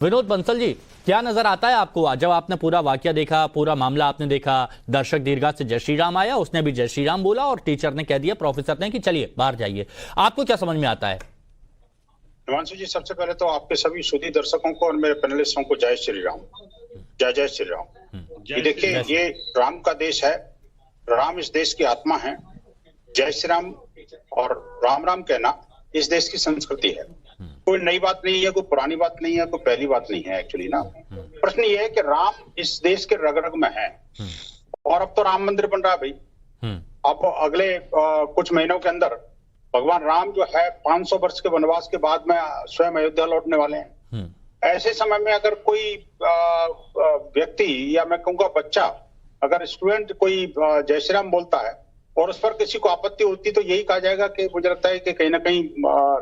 विनोद बंसल जी, क्या नजर आता है आपको जब आपने पूरा वाकया देखा, पूरा मामला आपने देखा? दर्शक दीर्घा से जय श्री राम आया, उसने भी जय श्री राम बोला और टीचर ने कह दिया, प्रोफेसर ने, कि चलिए बाहर जाइए। आपको क्या समझ में आता है? हिमांशु जी, सबसे पहले तो आपके सभी सुधी दर्शकों को और मेरे पैनलिस्टों को जय श्री राम, जय जय श्री राम। ये देखिए, ये राम का देश है, राम इस देश की आत्मा है। जय श्री राम और राम राम कहना इस देश की संस्कृति है। कोई नई बात नहीं है, कोई पुरानी बात नहीं है, कोई पहली बात नहीं है। एक्चुअली ना, प्रश्न ये है कि राम इस देश के रग रग में है और अब तो राम मंदिर बन रहा है भाई। अब अगले कुछ महीनों के अंदर भगवान राम जो है 500 वर्ष के वनवास के बाद में स्वयं अयोध्या लौटने वाले हैं। ऐसे समय में अगर कोई व्यक्ति या मैं कहूँगा बच्चा, अगर स्टूडेंट कोई जय श्री राम बोलता है और उस पर किसी को आपत्ति होती, तो यही कहा जाएगा कि मुझे लगता है कि कहीं ना कहीं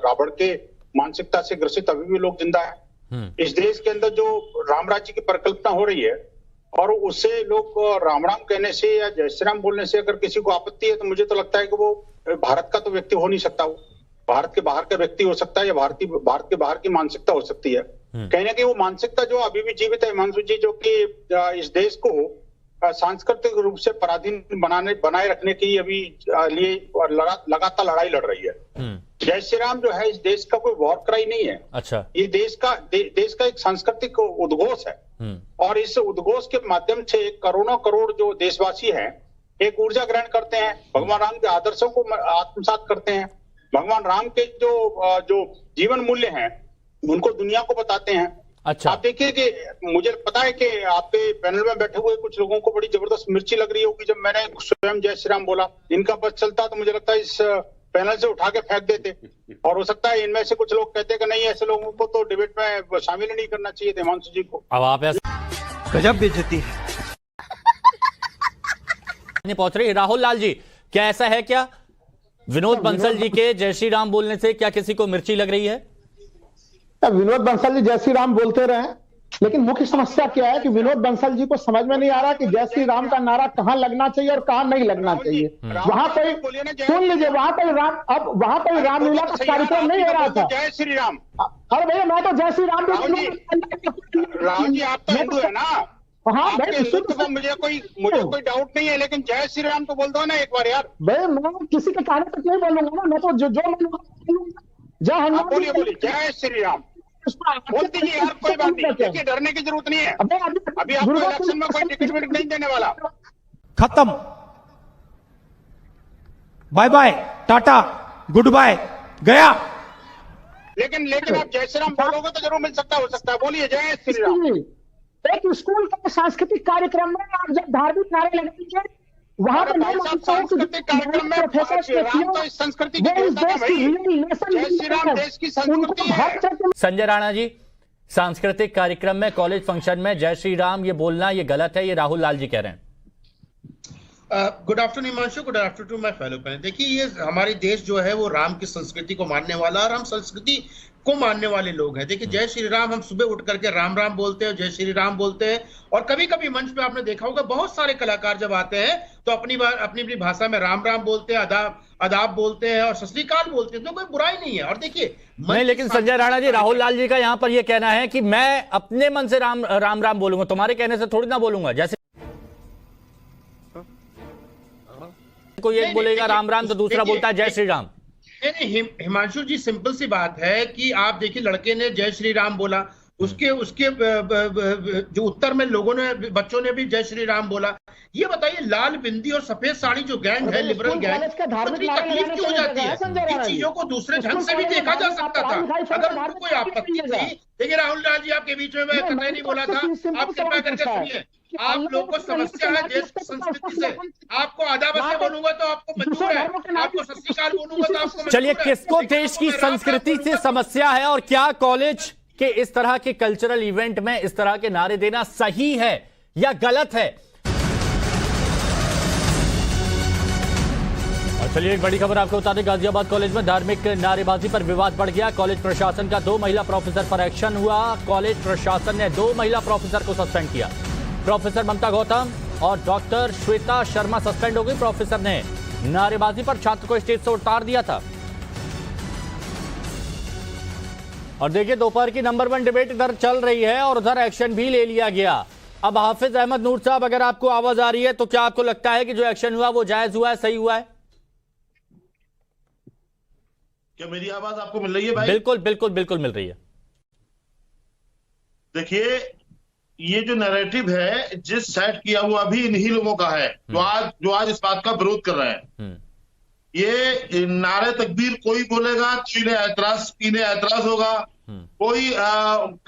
रावण के मानसिकता से ग्रसित अभी भी लोग जिंदा है। इस देश के अंदर जो राम राज्य की परिकल्पना हो रही है और उससे लोग राम राम कहने से या जय श्री राम बोलने से अगर किसी को आपत्ति है, तो मुझे तो लगता है कि वो भारत का तो व्यक्ति हो नहीं सकता। वो भारत के बाहर का व्यक्ति हो सकता है या भारत के बाहर की मानसिकता हो सकती है। कहीं ना कहीं वो मानसिकता जो अभी भी जीवित है हिमांशु जी, जो कि इस देश को सांस्कृतिक रूप से पराधीन बनाए रखने की अभी लिए लगातार लड़ाई लड़ रही है। जय श्री राम जो है इस देश का कोई वॉर क्राई नहीं है। अच्छा, ये देश का एक सांस्कृतिक उद्घोष है और इस उद्घोष के माध्यम से करोड़ों करोड़ जो देशवासी हैं एक ऊर्जा ग्रहण करते हैं, भगवान राम के आदर्शों को आत्मसात करते हैं, भगवान राम के जो जीवन मूल्य हैं उनको दुनिया को बताते हैं। अच्छा, आप देखिए कि मुझे पता है कि आपके पैनल में बैठे हुए कुछ लोगों को बड़ी जबरदस्त मिर्ची लग रही होगी जब मैंने स्वयं जय श्री राम बोला। इनका बस चलता तो मुझे लगता है इस पैनल से उठा के फेंक देते, और हो सकता है इनमें से कुछ लोग कहते हैं कि नहीं, ऐसे लोगों को तो डिबेट में शामिल नहीं करना चाहिए था हिमांशु जी को। अब आप गजब बेइज्जती है। पहुंच रही राहुल लाल जी, क्या ऐसा है क्या विनोद बंसल जी के जय श्री राम बोलने से क्या किसी को मिर्ची लग रही है? विनोद बंसल जी जय श्री राम बोलते रहे, लेकिन मुख्य समस्या क्या है कि विनोद बंसल जी को समझ में नहीं आ रहा कि जय श्री राम का नारा कहां लगना चाहिए और कहां नहीं लगना चाहिए। वहां पर सुन लीजिए, वहां पर रामलीला का कार्यक्रम नहीं हो रहा था। जय श्री राम। अरे भैया, मैं तो जय श्री राम राहुल जी, आप तो हिंदू है ना? हाँ भाई, मुझे कोई डाउट नहीं है, लेकिन जय श्री राम तो बोल दो ना एक बार यार। भाई, मैं किसी के कहने तक नहीं बोलूंगा ना, मैं तो जो जय हनुमान। बोलिए जय श्री राम बोल दीजिए यार, कोई बात नहीं। देखिए, डरने की जरूरत नहीं है। अभी आपको इलेक्शन में कोई टिकट विकट नहीं देने वाला। खत्म, bye bye, tata, goodbye, गया। लेकिन आप जय श्री राम बोलोगे तो जरूर मिल सकता, हो सकता है। बोलिए जय श्री राम। एक स्कूल के सांस्कृतिक कार्यक्रम में आप जब धार्मिक नारे लगाएंगे, वहां पर सांस्कृतिक कार्यक्रम में राम तो इस संस्कृति की देवता है भाई। जय श्री राम देश की संस्कृति है। संजय राणा जी, सांस्कृतिक कार्यक्रम में, कॉलेज फंक्शन में जय श्री राम ये बोलना ये गलत है, ये राहुल लाल जी कह रहे हैं। Good afternoon Himanshu, good afternoon to my fellow panel. देखिए, ये हमारे देश जो है वो राम की संस्कृति को मानने वाला और हम संस्कृति को मानने वाले लोग हैं। देखिए, जय श्री राम हम सुबह उठ करके राम राम बोलते हैं, जय श्री राम बोलते हैं, और कभी कभी मंच पे आपने देखा होगा बहुत सारे कलाकार जब आते हैं तो अपनी भाषा में राम राम बोलते हैं, आदाब बोलते हैं और सत श्री अकाल बोलते हैं, तो कोई बुराई नहीं है। और देखिए नहीं, लेकिन संजय राणा जी, राहुल लाल जी का यहाँ पर यह कहना है कि मैं अपने मन से राम राम बोलूंगा, तुम्हारे कहने से थोड़ी ना बोलूंगा। जैसे कोई एक बोलेगा राम राम तो दूसरा बोलता है जय श्री राम। नहीं हिमांशु जी, सिंपल सी बात है कि आप देखिए, लड़के ने जय श्री राम बोला, उसके जो उत्तर में लोगों ने, बच्चों ने भी जय श्री राम बोला। ये बताइए, लाल बिंदी और सफेद साड़ी जो गैंग है, लिबरल गैंग, तकलीफ क्यों हो जाती है? इन चीजों को दूसरे ढंग से भी देखा जा सकता था अगर उनको कोई आपत्ति थी। देखिए राहुल लाल जी, आपके बीच में मैं कतई नहीं बोला था, आप कृपया करके सुनिए। आप लोगों को समस्या है देश की संस्कृति से। आपको आदाब से बोलूंगा तो आपको मंजूर है, आपको सत श्री अकाल बोलूंगा तो आपको मंजूर है। चलिए, किसको देश की संस्कृति से समस्या है और क्या कॉलेज के इस तरह के कल्चरल इवेंट में इस तरह के नारे देना सही है या गलत है? और चलिए, एक बड़ी खबर आपको बता दें, गाजियाबाद कॉलेज में धार्मिक नारेबाजी पर विवाद बढ़ गया। कॉलेज प्रशासन का 2 महिला प्रोफेसर पर एक्शन हुआ। कॉलेज प्रशासन ने 2 महिला प्रोफेसर को सस्पेंड किया। प्रोफेसर ममता गौतम और डॉक्टर श्वेता शर्मा सस्पेंड हो गई। प्रोफेसर ने नारेबाजी पर छात्र को स्टेज से उतार दिया था। और देखिए दोपहर की नंबर 1 डिबेट इधर चल रही है और उधर एक्शन भी ले लिया गया। अब हाफिज अहमद नूर साहब, अगर आपको आवाज आ रही है तो क्या आपको लगता है कि जो एक्शन हुआ वो जायज हुआ है, सही हुआ है? क्या मेरी आवाज आपको मिल रही है भाई? बिल्कुल बिल्कुल बिल्कुल मिल रही है। देखिए, ये जो नैरेटिव है जिस सेट किया हुआ भी इन्हीं लोगों का है जो आज इस बात का विरोध कर रहे हैं। ये नारे तकबीर कोई बोलेगा तो इन्हें ऐतराज होगा, कोई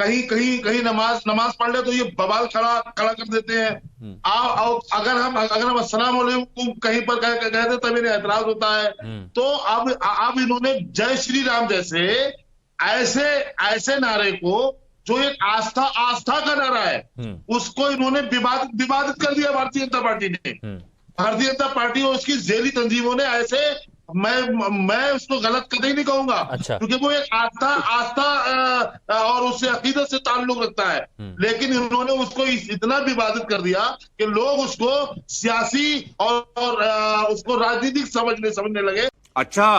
कहीं नमाज पढ़ ले तो ये बवाल खड़ा कर देते हैं। अगर हम अस्सलाम वालेकुम कहीं पर कहते तब इन्हें ऐतराज होता है। तो अब इन्होंने जय श्री राम जैसे ऐसे नारे को, जो एक आस्था का नारा है, उसको इन्होंने विवादित कर दिया भारतीय जनता पार्टी ने। भारतीय जनता पार्टी और उसकी झेली तंजीमों ने ऐसे, मैं उसको गलत कतई नहीं कहूंगा। अच्छा। क्योंकि वो एक आस्था और उससे अकीदत से ताल्लुक रखता है, लेकिन इन्होंने उसको इतना विवादित कर दिया कि लोग उसको सियासी और उसको राजनीतिक समझने लगे। अच्छा,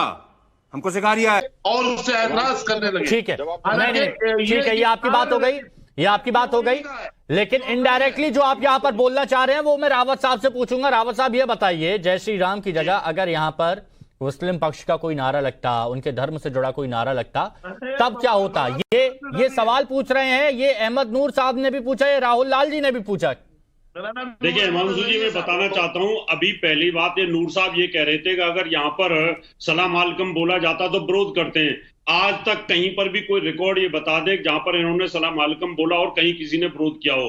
हमको सिखा दिया है और उससे ऐतराज करने लगे। ठीक है, नहीं, ठीक है, ये आपकी बात हो गई, ये आपकी बात हो गई। लेकिन इनडायरेक्टली जो आप यहां पर बोलना चाह रहे हैं वो मैं रावत साहब से पूछूंगा। रावत साहब, ये बताइए, जय श्री राम की जगह अगर यहां पर मुस्लिम पक्ष का कोई नारा लगता, उनके धर्म से जुड़ा कोई नारा लगता, तब क्या होता? ये सवाल पूछ रहे हैं, ये अहमद नूर साहब ने भी पूछा, ये राहुल लाल जी ने भी पूछा। देखिए हिमांशु जी, मैं बताना चाहता हूं, अभी पहली बात ये नूर साहब ये कह रहे थे कि अगर यहाँ पर सलाम अलैकुम बोला जाता तो विरोध करते हैं। आज तक कहीं पर भी कोई रिकॉर्ड ये बता दे जहां पर इन्होंने सलाम अलैकुम बोला और कहीं किसी ने विरोध किया हो।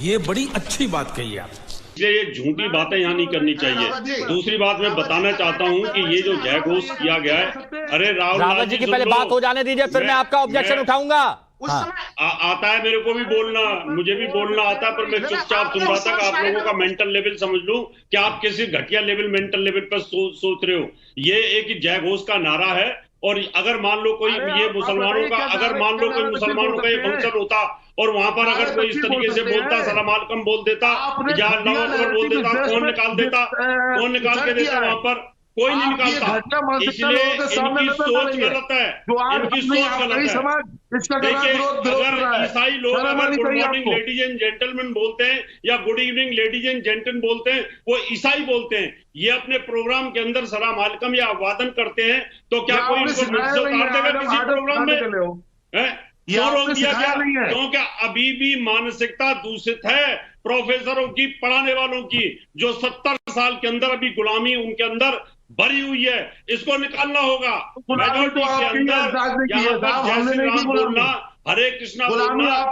ये बड़ी अच्छी बात कही आप। इसलिए ये झूठी बातें यहाँ नहीं करनी चाहिए। दूसरी बात मैं बताना चाहता हूँ कि ये जो जय घोष किया गया है, अरे रावत जी की पहले बात हो जाने दीजिए, फिर मैं आपका ऑब्जेक्शन उठाऊंगा। आता है मेरे को भी बोलना, मुझे भी बोलना आता है, पर मैं चुपचाप सुन रहा था कि आप लोगों का मेंटल लेवल समझ लूं कि आप किसी घटिया मेंटल लेवल पर सोच रहे हो। ये एक जय घोष का नारा है, और अगर मान लो कोई ये मुसलमानों का, अगर मान लो कोई मुसलमानों का ये फंक्शन होता और वहां पर अगर कोई इस तरीके से बोलता, सलाम अलैकुम बोल देता या अल्लाह अकबर बोल देता, कौन निकाल देता, कौन निकाल के देता? वहां पर कोई नहीं निकालता। इसलिए इनकी सोच गलत है, इनकी सोच गलत है। देखिए, अगर ईसाई लोग अगर good morning ladies and gentleman बोलते हैं या good evening ladies and gentleman बोलते हैं, वो ईसाई बोलते हैं। ये अपने प्रोग्राम के अंदर सलाम अलैकुम या अभिवादन करते हैं, तो क्या कोई इनको उतार देगा किसी प्रोग्राम में? क्यों रोक दिया गया? क्योंकि अभी भी मानसिकता दूषित है प्रोफेसरों की, पढ़ाने वालों की, जो 70 साल के अंदर अभी गुलामी उनके अंदर भरी हुई है। इसको निकालना होगा। मेजोरिटी के अंदर यहाँ पर जय श्री राम बोलना, हरे कृष्णा बोलना,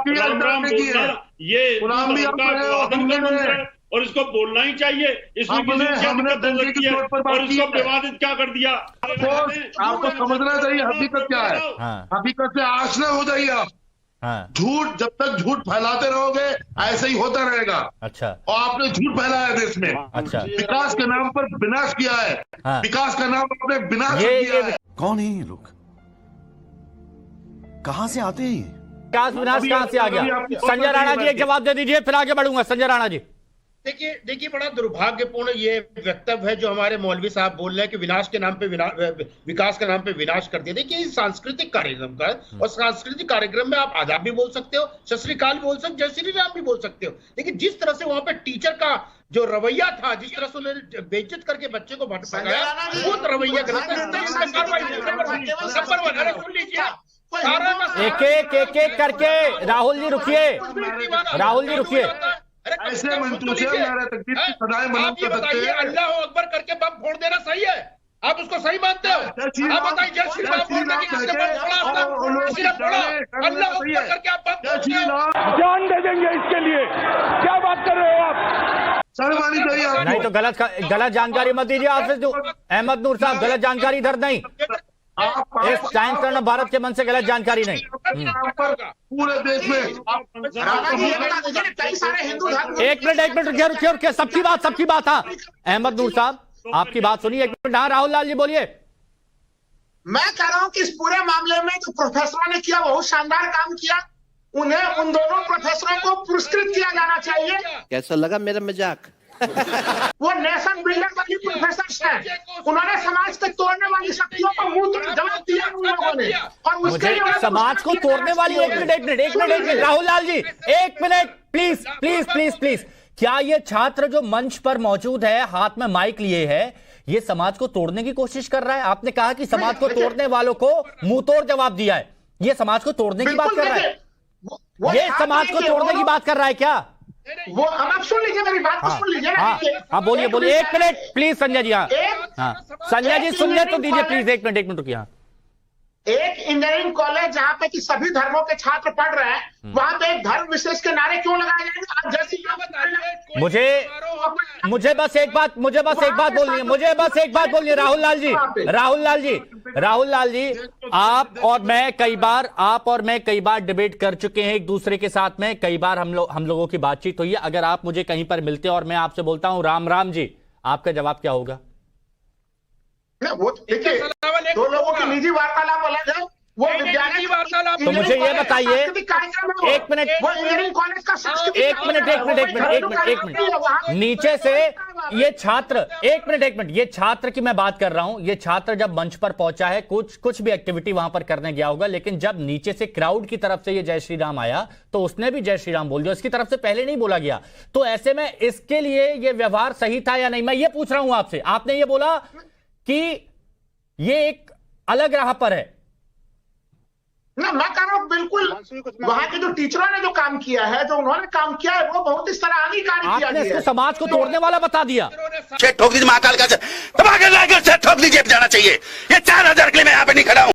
राम राम बोलना, ये अभिवादन का मंत्र है और इसको बोलना ही चाहिए। इसमें किसी क्या दिक्कत हो सकती है? और इसको विवादित क्या कर दिया? आपको समझना चाहिए हकीकत क्या है। हकीकत से आश्रय हो जाइए आप। झूठ, जब तक झूठ फैलाते रहोगे ऐसे ही होता रहेगा। अच्छा। और आपने झूठ फैलाया देश में। अच्छा। विकास के नाम पर विनाश किया है। विकास का नाम आपने विनाश किया है। कौन है ये लोग? कहां से आते हैं? विकास विनाश कहां से आ गया? संजय राणा जी एक जवाब दे दीजिए, फिर आगे बढ़ूंगा। संजय राणा जी। देखिए बड़ा दुर्भाग्यपूर्ण ये वक्तव्य है जो हमारे मौलवी साहब बोल रहे हैं कि विनाश के नाम पे विकास के नाम पे विनाश कर दिया। देखिए, इस सांस्कृतिक कार्यक्रम का, और सांस्कृतिक कार्यक्रम में आप आदाब भी बोल सकते हो, सत श्री अकाल बोल सकते हो, जय श्री राम भी बोल सकते हो, लेकिन जिस तरह से वहां पे टीचर का जो रवैया था, जिस तरह से उन्होंने बेइज्जत करके बच्चे को भटकाया, वो रवैया गलत है। एक करके राहुल जी रुकिए, राहुल जी रुकिए। ऐसे मंचों से सदाएं मनाते सकते हैं। अल्लाह अकबर करके बम फोड़ देना सही है? आप उसको सही मानते हो? आप बताइए, जय श्री राम बोलने की किसने बम फोड़ा? अल्लाह अकबर करके आप बम फोड़ दिया। जान दे देंगे इसके लिए। क्या बात कर रहे हो आप? शर्मानी चाहिए नहीं तो गलत जानकारी मत दीजिए। हाफिज अहमद नूर साहब, गलत जानकारी इधर नहीं। इस टाइम्स ऑफ भारत के मन से गलत जानकारी नहीं। पूरे देश में एक मिनट रुकिए। सबकी बात। हाँ, अहमद नूर साहब आपकी बात सुनिए एक मिनट। हाँ, राहुल लाल जी बोलिए। मैं कह रहा हूं कि इस पूरे मामले में जो प्रोफेसरों ने किया बहुत शानदार काम किया। उन्हें, उन दोनों प्रोफेसरों को पुरस्कृत किया जाना चाहिए। कैसा लगा मेरा मजाक? वो नेशन बिल्डर वाली प्रोफेसर हैं, उन्होंने समाज के तोड़ने वाली शक्तियों को मुंह तोड़ जवाब दिया उन लोगों ने। और उसके लिए मुझे समाज को तोड़ने वाली एक मिनट राहुल लाल जी, एक minute please please please please. क्या ये छात्र जो मंच पर मौजूद है, हाथ में माइक लिए है, ये समाज को तोड़ने की कोशिश कर रहा है? आपने कहा कि समाज को तोड़ने वालों को मुंह तोड़ जवाब दिया है, ये समाज को तोड़ने की बात कर रहा है? ये समाज को तोड़ने की बात कर रहा है क्या? वो अब आप सुन लीजिए मेरी बात को, सुन लीजिए ना। हाँ बोलिए बोलिए, एक मिनट प्लीज संजय जी। हाँ संजय जी सुनने तो दीजिए प्लीज, एक मिनट रुकिए। एक इंजीनियरिंग कॉलेज जहाँ पे कि सभी धर्मों के छात्र पढ़ रहे हैं, वहां पे एक धर्म विशेष के नारे क्यों लगाए जाएंगे? आप जैसी मुझे बस एक बात बोलनी है राहुल लाल जी, आप और मैं कई बार डिबेट कर चुके हैं एक दूसरे के साथ में, कई बार हम लोगों की बातचीत हुई है। अगर आप मुझे कहीं पर मिलते और मैं आपसे बोलता हूं राम राम जी, आपका जवाब क्या होगा? वो देखिए, दो लोगों की निजी वार्तालाप अलग है, वो विद्यार्थी वार्तालाप। तो मुझे ये बताइए, एक मिनट, नीचे से ये छात्र, एक मिनट, ये छात्र की मैं बात कर रहा हूं। ये छात्र जब मंच पर पहुंचा है, कुछ भी एक्टिविटी वहां पर करने गया होगा, लेकिन जब नीचे से क्राउड की तरफ से ये जय श्री राम आया तो उसने भी जय श्री राम बोल दिया, इसकी तरफ से पहले नहीं बोला गया। तो ऐसे में इसके लिए ये व्यवहार सही था या नहीं, मैं ये पूछ रहा हूं आपसे। आपने ये बोला कि ये एक अलग राह पर है ना, मैं कह रहा हूं बिल्कुल वहां के जो टीचरों ने जो काम किया है, जो उन्होंने काम किया है, वो बहुत ही सराहनीय कार्य किया आपने इसको समाज को तोड़ने वाला बता दिया। ठोक दीजिए महाकाल का, ठोक दीजिए, जाना चाहिए। ये 4000 के लिए मैं यहाँ पे नहीं खड़ा हूं।